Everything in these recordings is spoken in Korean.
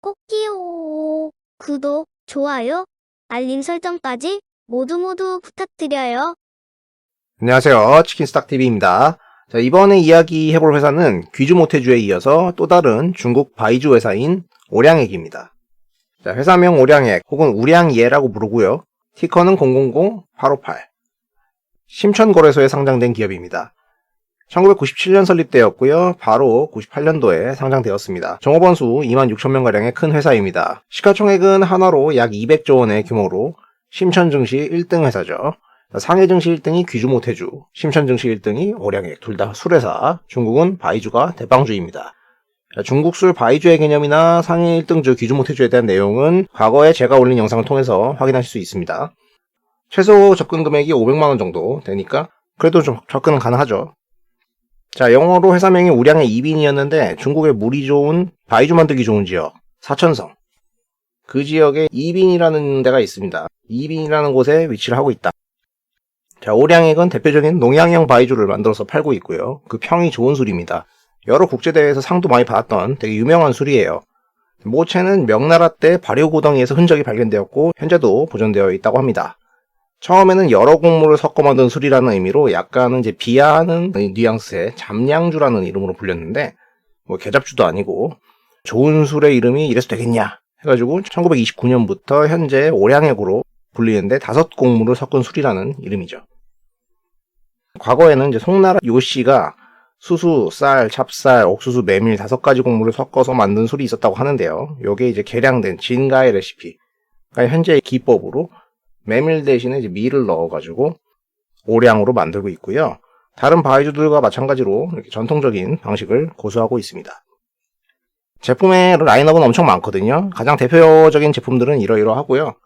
꼭지요. 구독, 좋아요, 알림 설정까지 모두 부탁드려요. 안녕하세요. 치킨스탁TV입니다. 자, 이번에 이야기해볼 회사는 귀주모태주에 이어서 또 다른 중국 바이주 회사인 오량액입니다. 자, 회사명 오량액 혹은 우량예라고 부르고요. 티커는 000858. 심천거래소에 상장된 기업입니다. 1997년 설립되었고요. 바로 98년도에 상장되었습니다. 종업원 수 26,000명가량의 큰 회사입니다. 시가총액은 한화로 약 200조 원의 규모로 심천 증시 1등 회사죠. 상해 증시 1등이 귀주모태주, 심천 증시 1등이 오량액, 둘 다 술회사, 중국은 바이주가 대빵주입니다. 중국 술 바이주의 개념이나 상해 1등주 귀주모태주에 대한 내용은 과거에 제가 올린 영상을 통해서 확인하실 수 있습니다. 최소 접근 금액이 500만원 정도 되니까 그래도 좀 접근은 가능하죠. 자, 영어로 회사명이 우량의 이빈이었는데 중국의 물이 좋은 바이주 만들기 좋은 지역, 사천성. 그 지역에 이빈이라는 데가 있습니다. 이빈이라는 곳에 위치를 하고 있다. 자, 오량액은 대표적인 농양형 바이주를 만들어서 팔고 있고요. 그 평이 좋은 술입니다. 여러 국제대회에서 상도 많이 받았던 되게 유명한 술이에요. 모체는 명나라 때 발효고덩이에서 흔적이 발견되었고 현재도 보존되어 있다고 합니다. 처음에는 여러 곡물을 섞어 만든 술이라는 의미로 약간은 이제 비하하는 뉘앙스의 잠량주라는 이름으로 불렸는데 뭐 개잡주도 아니고 좋은 술의 이름이 이래서 되겠냐 해가지고 1929년부터 현재 오량액으로 불리는데 5곡물을 섞은 술이라는 이름이죠. 과거에는 이제 송나라 요씨가 수수, 쌀, 찹쌀, 옥수수, 메밀 5가지 곡물을 섞어서 만든 술이 있었다고 하는데요. 요게 이제 개량된 진가의 레시피. 그러니까 현재의 기법으로 메밀 대신에 이제 밀을 넣어가지고 오량으로 만들고 있고요. 다른 바이주들과 마찬가지로 이렇게 전통적인 방식을 고수하고 있습니다. 제품의 라인업은 엄청 많거든요. 가장 대표적인 제품들은 이러이러하고요.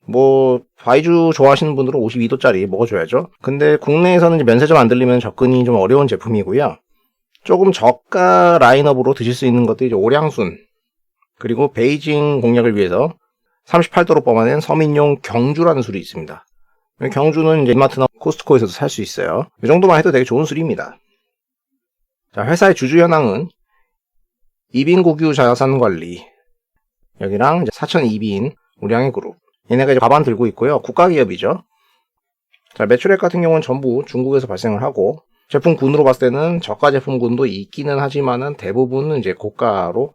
뭐 바이주 좋아하시는 분들은 52도짜리 먹어줘야죠. 근데 국내에서는 이제 면세점 안 들리면 접근이 좀 어려운 제품이고요. 조금 저가 라인업으로 드실 수 있는 것도 이제 오량순, 그리고 베이징 공략을 위해서 38도로 뽑아낸 서민용 경주라는 술이 있습니다. 경주는 이제 이마트나 코스트코에서도 살 수 있어요. 이 정도만 해도 되게 좋은 술입니다. 자, 회사의 주주 현황은 이빈국유 자산관리, 여기랑 이제 사천 이빈 우량의 그룹, 얘네가 이제 가반 들고 있고요. 국가기업이죠. 자, 매출액 같은 경우는 전부 중국에서 발생을 하고 제품군으로 봤을 때는 저가 제품군도 있기는 하지만은 대부분은 이제 고가로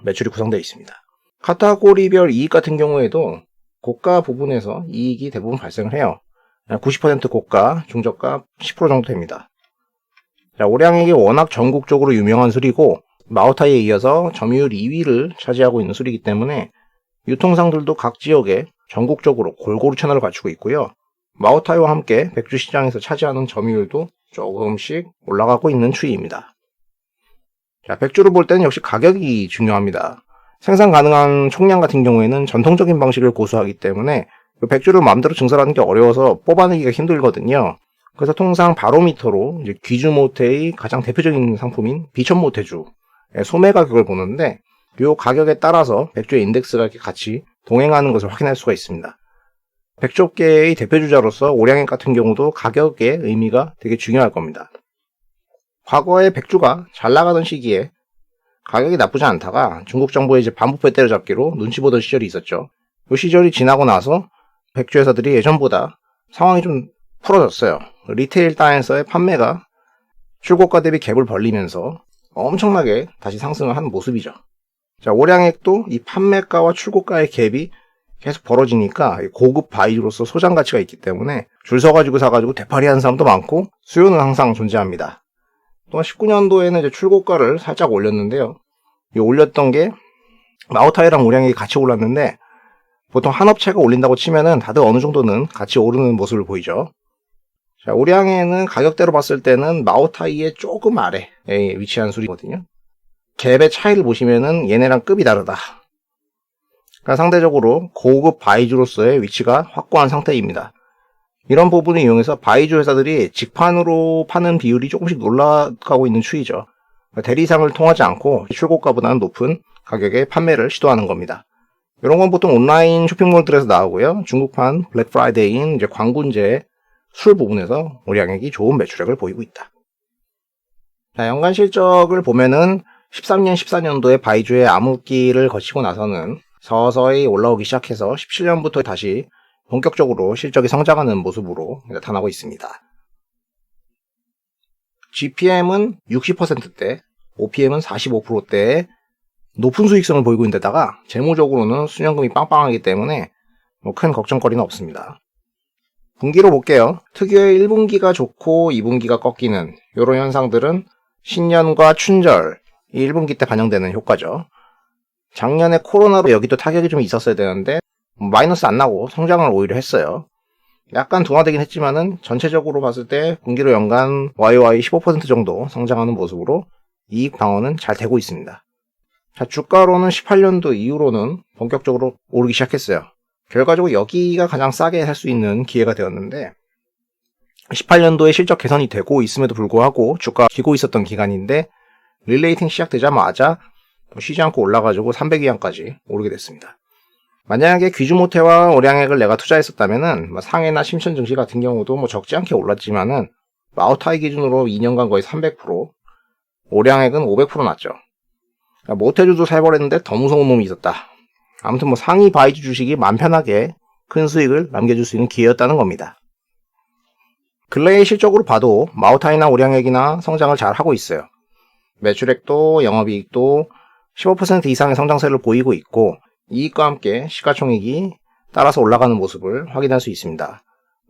매출이 구성되어 있습니다. 카테고리별 이익 같은 경우에도 고가 부분에서 이익이 대부분 발생을 해요. 90% 고가, 중저가 10% 정도 됩니다. 자, 오량액이 워낙 전국적으로 유명한 술이고 마오타이에 이어서 점유율 2위를 차지하고 있는 술이기 때문에 유통상들도 각 지역에 전국적으로 골고루 채널을 갖추고 있고요. 마오타이와 함께 백주 시장에서 차지하는 점유율도 조금씩 올라가고 있는 추이입니다. 자, 백주를 볼 때는 역시 가격이 중요합니다. 생산 가능한 총량 같은 경우에는 전통적인 방식을 고수하기 때문에 백주를 마음대로 증설하는 게 어려워서 뽑아내기가 힘들거든요. 그래서 통상 바로미터로 이제 귀주모태의 가장 대표적인 상품인 비천모태주 소매 가격을 보는데 이 가격에 따라서 백주의 인덱스가 이렇게 같이 동행하는 것을 확인할 수가 있습니다. 백주업계의 대표주자로서 오량액 같은 경우도 가격의 의미가 되게 중요할 겁니다. 과거에 백주가 잘 나가던 시기에 가격이 나쁘지 않다가 중국 정부의 이제 반부패 때려잡기로 눈치 보던 시절이 있었죠. 이 시절이 지나고 나서 백주 회사들이 예전보다 상황이 좀 풀어졌어요. 리테일 단에서의 판매가 출고가 대비 갭을 벌리면서 엄청나게 다시 상승을 하는 모습이죠. 자, 오량액도 이 판매가와 출고가의 갭이 계속 벌어지니까 고급 바이주로서 소장 가치가 있기 때문에 줄 서가지고 사가지고 되팔이하는 사람도 많고 수요는 항상 존재합니다. 또한 19년도에는 이제 출고가를 살짝 올렸는데요. 이 올렸던 게 마오타이랑 오량액이 같이 올랐는데 보통 한 업체가 올린다고 치면은 다들 어느 정도는 같이 오르는 모습을 보이죠. 자, 오량액은 가격대로 봤을 때는 마오타이의 조금 아래에 위치한 술이거든요. 갭의 차이를 보시면은 얘네랑 급이 다르다. 그러니까 상대적으로 고급 바이주로서의 위치가 확고한 상태입니다. 이런 부분을 이용해서 바이주 회사들이 직판으로 파는 비율이 조금씩 올라가고 있는 추이죠. 대리상을 통하지 않고 출고가보다는 높은 가격에 판매를 시도하는 겁니다. 이런 건 보통 온라인 쇼핑몰들에서 나오고요. 중국판 블랙 프라이데이인 이제 광군제 술 부분에서 오량액이 좋은 매출액을 보이고 있다. 자, 연간 실적을 보면은 13년, 14년도에 바이주의 암흑기를 거치고 나서는 서서히 올라오기 시작해서 17년부터 다시 본격적으로 실적이 성장하는 모습으로 나타나고 있습니다. GPM은 60%대, OPM은 45%대의 높은 수익성을 보이고 있는 데다가 재무적으로는 순현금이 빵빵하기 때문에 큰 걱정거리는 없습니다. 분기로 볼게요. 특유의 1분기가 좋고 2분기가 꺾이는 이런 현상들은 신년과 춘절, 이 1분기 때 반영되는 효과죠. 작년에 코로나로 여기도 타격이 좀 있었어야 되는데 마이너스 안 나고 성장을 오히려 했어요. 약간 둔화되긴 했지만은 전체적으로 봤을 때 분기로 연간 YOY 15% 정도 성장하는 모습으로 이익 방어는 잘 되고 있습니다. 자, 주가로는 18년도 이후로는 본격적으로 오르기 시작했어요. 결과적으로 여기가 가장 싸게 살 수 있는 기회가 되었는데 18년도에 실적 개선이 되고 있음에도 불구하고 주가가 기고 있었던 기간인데 릴레이팅 시작되자마자 쉬지 않고 올라가지고 300위안까지 오르게 됐습니다. 만약에 귀주모태와 오량액을 내가 투자했었다면은 상해나 심천 증시 같은 경우도 적지 않게 올랐지만은 아웃하이 기준으로 2년간 거의 300%, 오량액은 500% 났죠. 모태주도 살벌했는데 더 무서운 놈이 있었다. 아무튼 상위 바이주 주식이 맘 편하게 큰 수익을 남겨줄 수 있는 기회였다는 겁니다. 근래의 실적으로 봐도 마오타이나 오량액이나 성장을 잘 하고 있어요. 매출액도 영업이익도 15% 이상의 성장세를 보이고 있고 이익과 함께 시가총액이 따라서 올라가는 모습을 확인할 수 있습니다.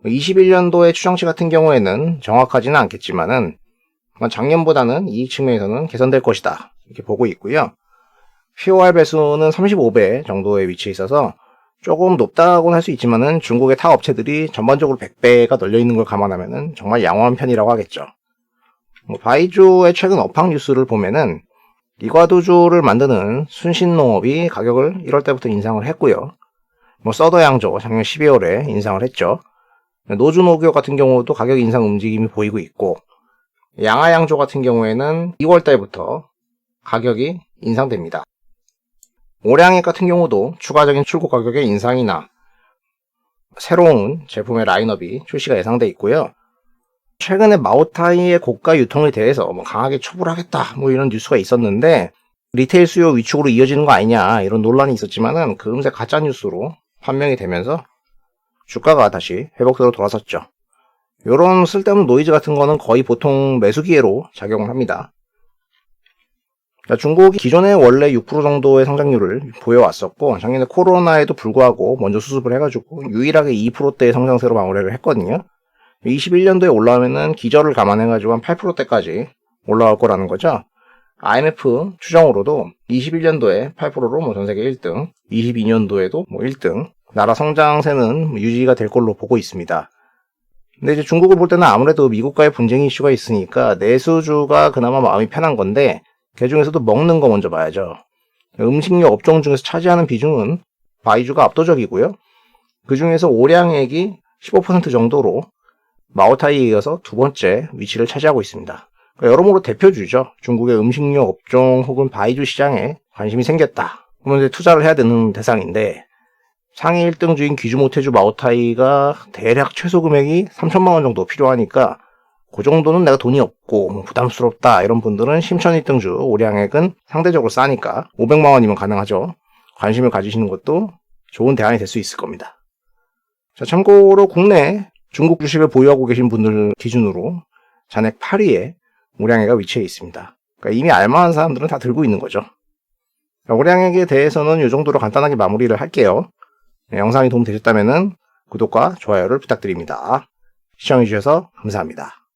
21년도의 추정치 같은 경우에는 정확하지는 않겠지만은 작년보다는 이익 측면에서는 개선될 것이다 이렇게 보고 있고요. POR 배수는 35배 정도의 위치에 있어서 조금 높다고는 할 수 있지만은 중국의 타 업체들이 전반적으로 100배가 널려 있는 걸 감안하면은 정말 양호한 편이라고 하겠죠. 바이주의 최근 업황 뉴스를 보면은 이과도주를 만드는 순신농업이 가격을 1월 때부터 인상을 했고요. 서더양조 작년 12월에 인상을 했죠. 노주노교 같은 경우도 가격 인상 움직임이 보이고 있고 양아양조 같은 경우에는 2월 달부터 가격이 인상됩니다. 오량액 같은 경우도 추가적인 출고 가격의 인상이나 새로운 제품의 라인업이 출시가 예상돼 있고요. 최근에 마오타이의 고가 유통에 대해서 강하게 처벌하겠다 이런 뉴스가 있었는데 리테일 수요 위축으로 이어지는 거 아니냐 이런 논란이 있었지만은 금세 가짜 뉴스로 판명이 되면서 주가가 다시 회복세로 돌아섰죠. 이런 쓸데없는 노이즈 같은 거는 거의 보통 매수 기회로 작용을 합니다. 중국이 기존에 원래 6% 정도의 성장률을 보여왔었고 작년에 코로나에도 불구하고 먼저 수습을 해가지고 유일하게 2%대의 성장세로 마무리를 했거든요. 21년도에 올라오면은 기저를 감안해가지고 한 8%대까지 올라올 거라는 거죠. IMF 추정으로도 21년도에 8%로 전세계 1등, 22년도에도 1등, 나라 성장세는 유지가 될 걸로 보고 있습니다. 근데 이제 중국을 볼 때는 아무래도 미국과의 분쟁 이슈가 있으니까 내수주가 그나마 마음이 편한 건데 그 중에서도 먹는 거 먼저 봐야죠. 음식료 업종 중에서 차지하는 비중은 바이주가 압도적이고요. 그 중에서 오량액이 15% 정도로 마오타이에 이어서 두 번째 위치를 차지하고 있습니다. 그러니까 여러모로 대표주죠. 중국의 음식료 업종 혹은 바이주 시장에 관심이 생겼다. 그러면 이제 투자를 해야 되는 대상인데 상위 1등주인 귀주모태주 마오타이가 대략 최소 금액이 3천만 원 정도 필요하니까 그 정도는 내가 돈이 없고 부담스럽다 이런 분들은 심천 1등주 오량액은 상대적으로 싸니까 500만 원이면 가능하죠. 관심을 가지시는 것도 좋은 대안이 될 수 있을 겁니다. 자, 참고로 국내 중국 주식을 보유하고 계신 분들 기준으로 잔액 8위에 오량액가 위치해 있습니다. 그러니까 이미 알만한 사람들은 다 들고 있는 거죠. 오량액에 대해서는 이 정도로 간단하게 마무리를 할게요. 영상이 도움되셨다면 구독과 좋아요를 부탁드립니다. 시청해주셔서 감사합니다.